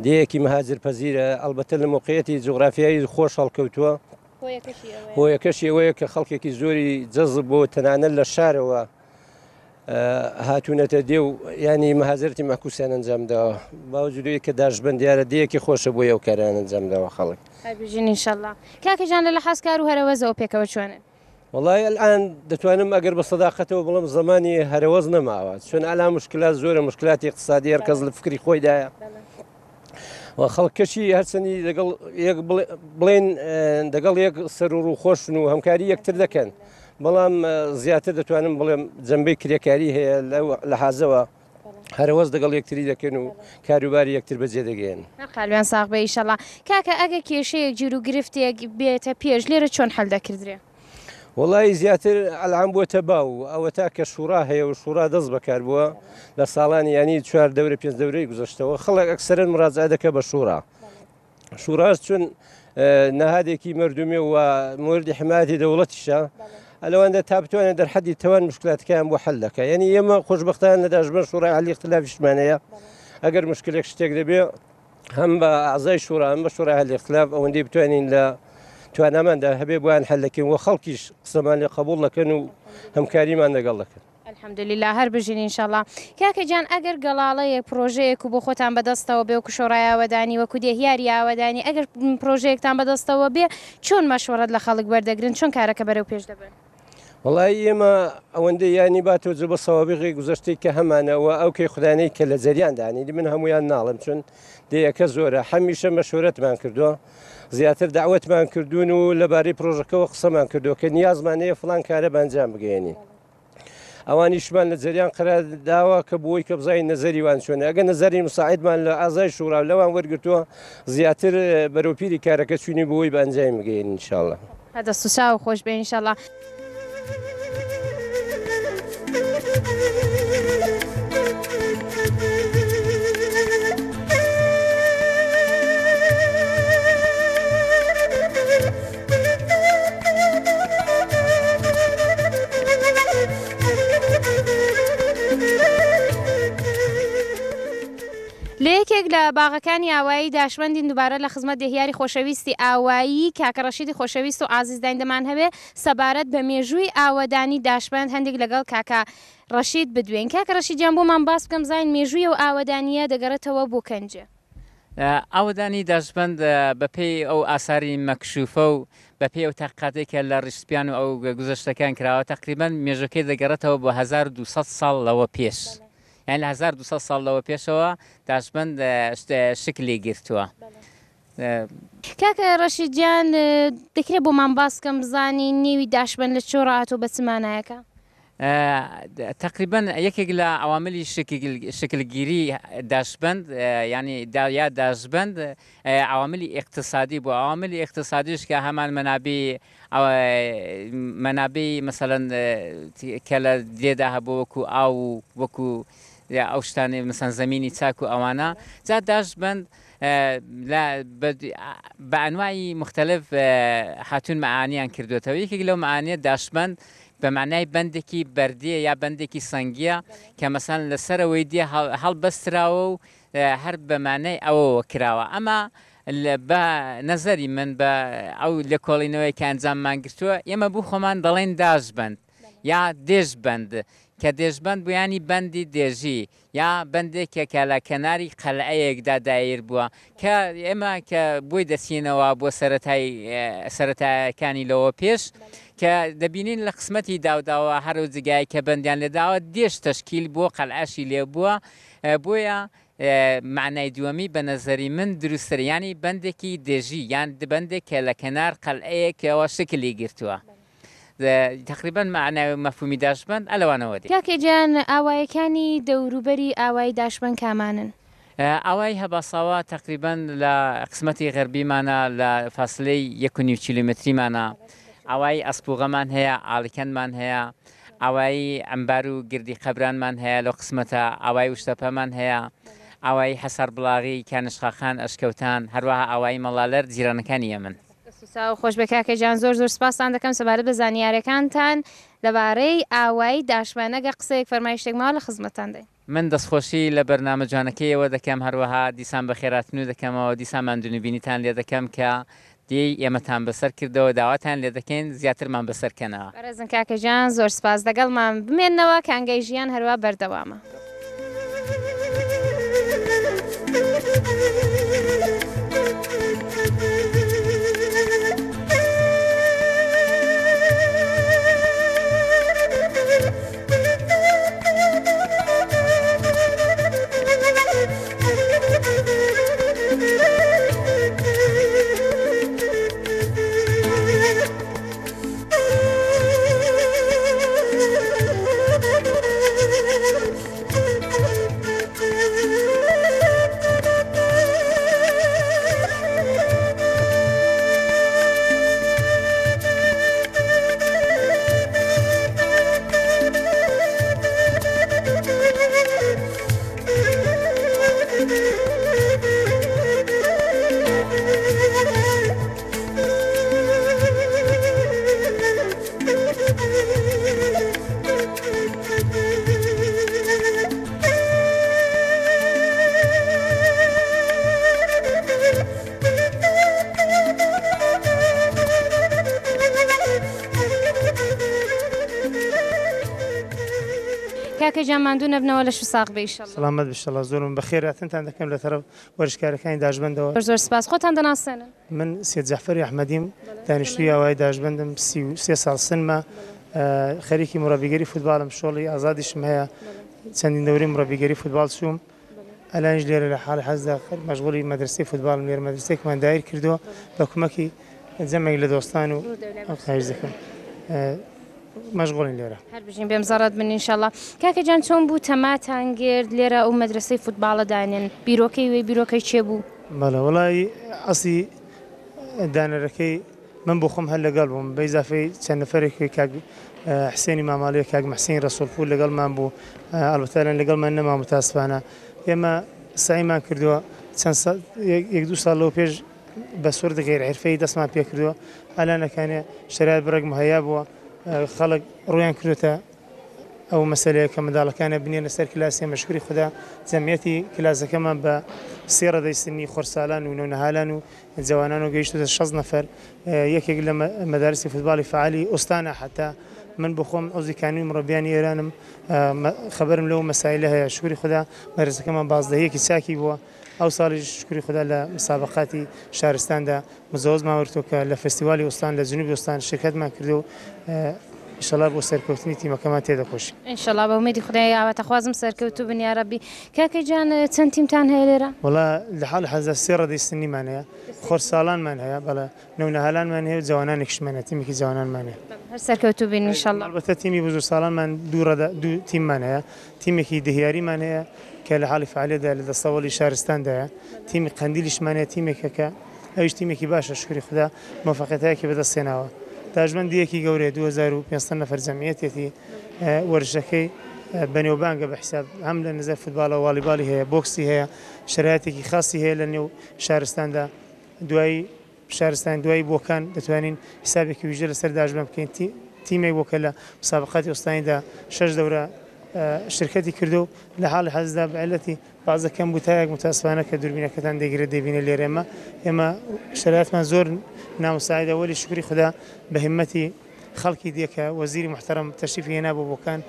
دیەکی مەهاجر پەزیرە ئەلبەتە لە موقعەتی جوغرافیایی خۆش هەڵکەوتووە هۆیەکەشی ئەوەیە کە خەڵکێکی زۆری جەزب بۆ تەنانەت لە شارەوە هاتوونەتە دێ و ینی مەهاجرتی مەکوسیان ئەنجامداوە باوجودی کە داشبند دیارە دیەکی خۆشە بۆ ئەو کاران ئەنجامداوە خەڵک. هەربژین ئینشەڵا. کاکەجان لە حەزکار و هەرەوەزەوە پێکەوە چۆنە؟ والله الآن دەتوانم ئەگەر بە سەداقەتەوە بڵم زمانی هەرەوەز نەماوە چون ئەلا مشکلات زۆرە مشکلاتی اقتصادی هەر کەس لە فکری خۆیدایە و خەڵکەشی هەرچەندی لەگەڵ بڵێن دەگەڵ یەک سەر و ڕووخۆشن و هەمکاری یەکتر دەکەن بەڵام زیاتر دەتوانم بڵێم جەمبەی کرێکاری هەیە لە حازەوە هەرەوەز دەگەڵ یەکتری دەکەن و کاروباری یەکتر بەجێ دەگەێن قالوان ساغ بە ئیشەڵا کاکە ئەگە کێشەیەک گیر و گرفتێک بێتە پێش لێرە چۆن هەڵ دەکردرێ وڵی زیاتر ئەلعام بووە باو ئەوە تا کە شوڕا هەیە و شوڕا دەست بەکار بووە لە ساڵانی ینی 4 دەورە 5 دەورەی گذشتەوە خەڵک ئەکسەرن مراجع دەکە بە شوڕاش چون نەهادێکی مردومی و موردی حمایەتی دەوڵەتیشە ئەلەوەندە تا بتوانێت دەرحەدی تەوان مشکلاتەکەیان بۆ حەل دەکە یعنی ئێمە خۆشبەختان لە داژبەر شوڕای عەلی اختلافیشمانەیە ئەگەر مشکلێک شتێک دەبێ هەم بە ئەعزای شوڕا هەم بە شوڕای عەلی اختلاف ئەوەندەی بتوانین لە تواناماندا هەبێ بۆیان حەلەکەین و خەڵکیش قسەمان لێ قبوڵ دەکەن و هەمکاریمان لەگەڵ دەکەن الحەمدولله هەر بژین ئینشەڵا کاکە جان ئەگەر گەڵاڵەیەک پرۆژەیەک و بۆ خۆتان بەدەستەوە بێ وەکو شۆڕای ئاوەدانی وەکو دێهیاری ئاوەدانی ئەگەر پرۆژەیەکتان بەدەستەوە بێ چۆن مەشوەرەت لە خەڵک وەردەگرن چۆن کارەکە بەرەو پێش دەبن وڵی ئێمە ئەوەندە ینی باتەوە جە بە سەوابقی گوزەشتێک کە هەمانەوە ئەو کەی خوددانەی کە لە جەریاندانی من هەمویان ناڵم چون دەیەکە زۆرە هەمیشە مەشورەتمان کردووە زیاتر داوەتمان کردوون و لەبارەی پرۆژەکەەوە قسەمان کردو کە نیازمانەیە فڵان کارە بەنجام بگەێنین ئەوانیشمان لە جریان قرار داوە کە بۆی کە بزای نەزەریوان چۆنە ئەگە نەزەری مساعدمان لە ئازای شوڕا لەوان وەرگتووە زیاتر بەرەوپیری کارەکە چوینی بۆی بەنجام بگەین انشاءالله هەدەست و چاو خۆش بێ ئینشەڵا لە یەکێک لە باغەکانی ئاوایی داشمەندین دووبارە لە خزمەت دەهیاری خۆشەویستی ئاوایی کاکە ڕەشیدی خۆشەویست و ئازیزداین دەمان هەبێ سەبارەت بە مێژووی ئاوەدانی داشمەند هەندێک لەگەڵ کاکە ڕەشید بدوێن کاکە ڕەشیدیان بۆمان باس بکەم زین مێژووی و ئاوەدانیە دەگەڕێتەوە بۆ کەنجە ئاوەدانی داشمەند بەپێی ئەو ئاساری مەکشوفە و بەپێی ئەو تاقیقاتێکە لە ڕیشتپیان و ئەو گوزەشتەکان کراوە تقریبان مێژەکەی دەگەڕێتەوە بۆ 1200 ساڵ لەوە پێش یان لە 1200 ساڵ لەوە پێشەوە داشمەند شکلی گرتووە کاکە ڕەشیدیان دەکرێت بۆمان باس بکەم بزانی نێوی داشمەند لە چۆ ڕاهاتوە بە چمانایەکە تقریبا یەکێک لە عواملی شکلگیری داشبند ینی یا داشبند عواملی اقتصادی بۆ عواملی اقتصادیش کە هەمان منابی مثلا کە لە دێدا هەبوو وەکو ئاو وەکو ئەو شتانی مثلا زمینی چاک و ئەوانە جا داشبند بە ئەنوایی مختلف هاتوون معانیان کردوێتەوە یەکێک لەو معانیە داشبند بە معنای بەندێکی بەردیە یا بەندێکی سەنگیە کە مەسەن لەسەرەوەی دیە هەڵبەستراوە و هەر بە معنای ئەوەوە کراوە ئەمە بە نەزەری من بە ئەو لە کۆڵینەوەی کە ئەنجاممان گرتووە ئێمە بوو خۆمان دەڵێن داشبند یا دێژبند کە دێژبند بوویانی بەندی دێژی یا بەندێکە کە لە کەناری قەلعەیەکدا دایر بووە کە ئێمە کە بۆی دەچینەوە بۆ سەرەتایەکانی لەوە پێش کە دەبینین لە قسمەتی داوداوە هەرو جگای کە بەندیان لێداوە دێش تەشکیل بۆ قەلعەشی لێ بووە بۆیە معنای دووەمی بە نەزەری من دروستریانی بەندێکی دێژی یان بەندێک کە لە کەنار قەلعەیەکەوە شکلی گرتووە تقریبا معنای مەفهومی داشبند ئەلەوانەوە دی کاکە گیان ئاوایەکانی دەوروبەری ئاوایی داشبند کامانن ئاوای هەباساوە تقریبا لە قسمەتی غەربیمانە لە فاصلەی 1.5 کیلومتریمانە ئاوای ئەسپوغەمان هەیە ئاڵیکەنمان هەیە ئاوایی ئەمبار و گردی قەبرانمان هەیە لەو قسمەتە ئاوای وشتەپەمان هەیە ئاوای حەسەر بڵاغی کانشخاخان ئەشکەوتان هەروەها ئاوای مەڵالەر جیرانەکانی ئەمن خۆش بە کاکە جان زۆر سپاسان دەکەم سەبارەت بە زانیاریەکانتان لەبارەی ئاوایی داشمەنەگە قسەیەک فەرمایشتێک ماوە لە خزمەتتان دەین من دەستخۆشی لە بەرنامە جوانەکەیەوە دەکەم هەروەها دیسان بە خێراتن و دەکەمەوە دیسان ماندونوبینیتان لێ دەکەم کە دی ئێمەتان بەسەر کردەوە داواتان لێ دەکەین زیاترمان بەسەرکەنەوە بەڕێزم کاکە جان زۆر سپاس دەگەڵمان بمێنەوە کانگەی ژیان هەروە بەردەوامە کاکە جان ماندوو نەبنەوە لە شو ساغ بێ ئینشەڵڵا. سلامت بشەڵا زۆرم بەخێر هاتنتان دەکەم لە طرف وەرزشکارەکانی داژبەندەوە. زۆر سپاس. خۆتان دەناسێنن؟ من سید جەعفەری ئەحمەدیم، دانیشتووی ئاوای داژبەندم، 33 ساڵ سنمە، خەریکی مربیگەری فوتبالم، شۆڵی ئازادیشم هەیە، چەندین دەورەی مربیگەری فوتبال چووم. ئەلانیش لێرە لە حاڵی حەزدا مەشغوڵی مەدرسەی فوتبالم، لێرە مەدرسەیەکمان دایر کردووە بە کۆمەکی جەمێک لە دۆستان و خواهش دەکەم مەشغوڵین لێرە. هەر بژین بێم زەڕەت بن ئینشەڵڵا. کاکە جان چۆن بوو تەماتان گرت لێرە ئەو مەدرسەی فوتباڵە دانێن؟ بیرۆکەی وێ بیرۆکەی چێ بوو؟ بەڵێ وەڵی ئەسی دانەرەکەی من بۆ خۆم هەر لەگەڵ بووم، بە ئیزافەی چەند نەفەرێکی کاک حسێنی ماماڵەیە، کاک مەحسین ڕەسوولپور لەگەڵمان بوو، ئەلبەتە لەگەڵمان نەما متاسفانە. ئێمە سعیمان کردووە چەند یەک دوو ساڵ لەوە پێش بە سوورد غێرحرفەیی دەستمان پێ کردووە. ئەلانەکانێ شەرایەت بڕێک مهەیە بووە، خەڵک ڕویان کردوتە ئەو مەسەلەیە کە منداڵەکانە بنێنە سەر کلاسی مەشکوری خوددا. جەمیەتی کلاسەکەمان بە 3 ڕەدەی سنی خۆرساڵان و نەونەهالان و جوانان و گەیشتوتە 6 نەفەر. یەکێک لە مەدارسی فوتباڵی فعالی ئۆستانە، حتا من بۆ خۆم عوزی کانووی مربیانی ئێرانم، خەبەرم لەو مەسایلە هەیە. شکری خوددا مەدرسەکەمان بازدەهیەکی چاکی بووە. ئەو ساڵی شکری خوددا لە مسابقاتی شارستاندا مزەوەزمان وەرتووە کە لە فستیوالی ئۆستان لە جنوبی ئۆستان شرکەتمان کردو و ئینشەڵڵا بۆ سەرکەوتنی تیمەکەمان تێدەخۆشی. ئینشەڵڵا بە ئومێدی خودای ئاواتەخوازم سەرکەوتوو بن یا ڕەبی. کاکە جان چەند تیمتان هەیە لێرە؟ وەڵا لە حاڵ حەزا 3 ڕەدەی سنیمان هەیە، خۆرساڵانمان هەیە، بەڵێ نەونەهالانمان هەیە و جوانانێکیشمان هەیە، تیمێکی جوانانمان هەیە. هەر سەرکەوتوو بین ئینشەڵڵا. ئەلبەتە تیمی بزرگ ساڵانمان دوو تیممان هەیە، تیمێکی دهیاریمان هەیە کە لە حاڵی فعالیەتدا لە دەسەوەڵی شارستاندایە، تیمی قەندیلیشمان هەیە، تیمێکە کە ئەویش تیمێکی باشە شکری خوددا مۆفەقەتایەکی بەدەستێناوە. داژبەندیەکی گەورەیە 2500 نەفەر جەمیەتێتی وەرزشەکەی بەنێوبانگە بە حساب هەم لە نزار فوتباڵە والیبالی هەیە، بۆکسی هەیە، شرایەتێکی خاصی هەیە لە نێو شارستاندا. دوای شارستان دوای بۆکان دەتوانین حسابێکی ویژە لەسەر داژبەند بکەین. تیمێک بۆکە لە مسابقاتی ئۆستانیدا 6 دەورە شرکەتی کردو و لە حاڵی حەزدا بەعلەتی بازەکەم بوتایەک متاسفانە کە دووربینەکەتان دەگیرێت دەبینە لێرە. ئێمە شرایەتمان زۆر نامساعدە، وەلی شکری خوددا بە هیمەتی خەڵکی دیکە وەزیری محتەرەم تەشریفی هێنا بۆ بۆکان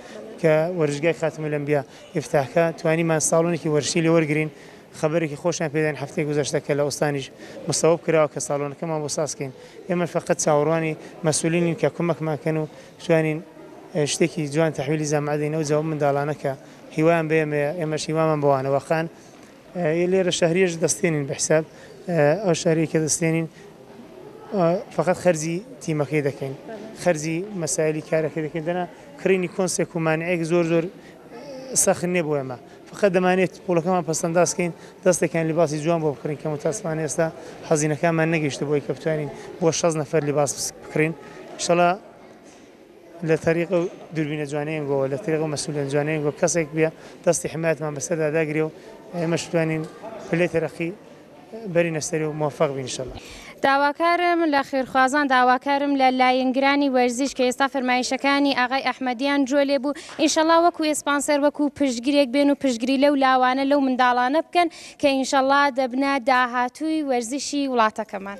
کە وەرزشگای خاتم الەنبیا ئیفتتاحکە توانیمان ساڵۆنێکی وەرشی لێ وەرگرین. خبرێکی خۆشیان پێداین هەفتەی گوزەشتە کە لە ئۆستانیش مستەوەب کراوە کە ساڵۆنەکەمان بۆ سازکەین. ئێمە فقط چاوەڕوانی مەسئولینین کە کۆمەکمانکەن و توانین شتێکی جوان تەحویلی زەمادەینەوە جواب منداڵانە کە هیوایان بێمە ئێمەش هیوامان بەوانەوە خان لێرە شەهریەش دەستێنین بە حساب ئەو شاری کە دەستێنین فقط خەرجی تیمەکەی دەکەین، خەرجی مەسایلی کارەکە دەکەین. دەنا کڕینی کۆنسێک و مانعەیەک زۆر سەخت نییە بۆ ئێمە، فقط دەمانێت پۆڵەکەمان پەسەندازکەین، دەستێکیان لیباسی جوان بۆ بکڕین کە متاسفانە ئێستا حەزینەکانمان نەگەیشتە بۆی کە بتوانین بۆ 6 نەفەر لیباس بکڕین. ئینشەڵڵا لە تەریقە و دووربینە جوانەیەن گۆوە، لە تەریقە و مەسئولێن جوانەیەن گۆ کەسێک بێ دەستی حمایەتمان بەسەردا داگرێ و ئێمەش توانین پلەی تەرەقی بەرینە سەری و موفق بین ئینشەڵڵا. داواکارم لە خێرخوازان، داواکارم لە لایەنگرانی وەرزش کە ئێستا فەرمایشەکانی ئاغای ئەحمەدیان جۆ لێ بوو. ئینشەڵڵا وەکو ئێسپانسەر وەکو پشتگیرێک بێن و پشتگیری لەو لاوانە لەو منداڵانە بکەن کە ئینشەڵڵا دەبنە داهاتووی وەرزشی وڵاتەکەمان.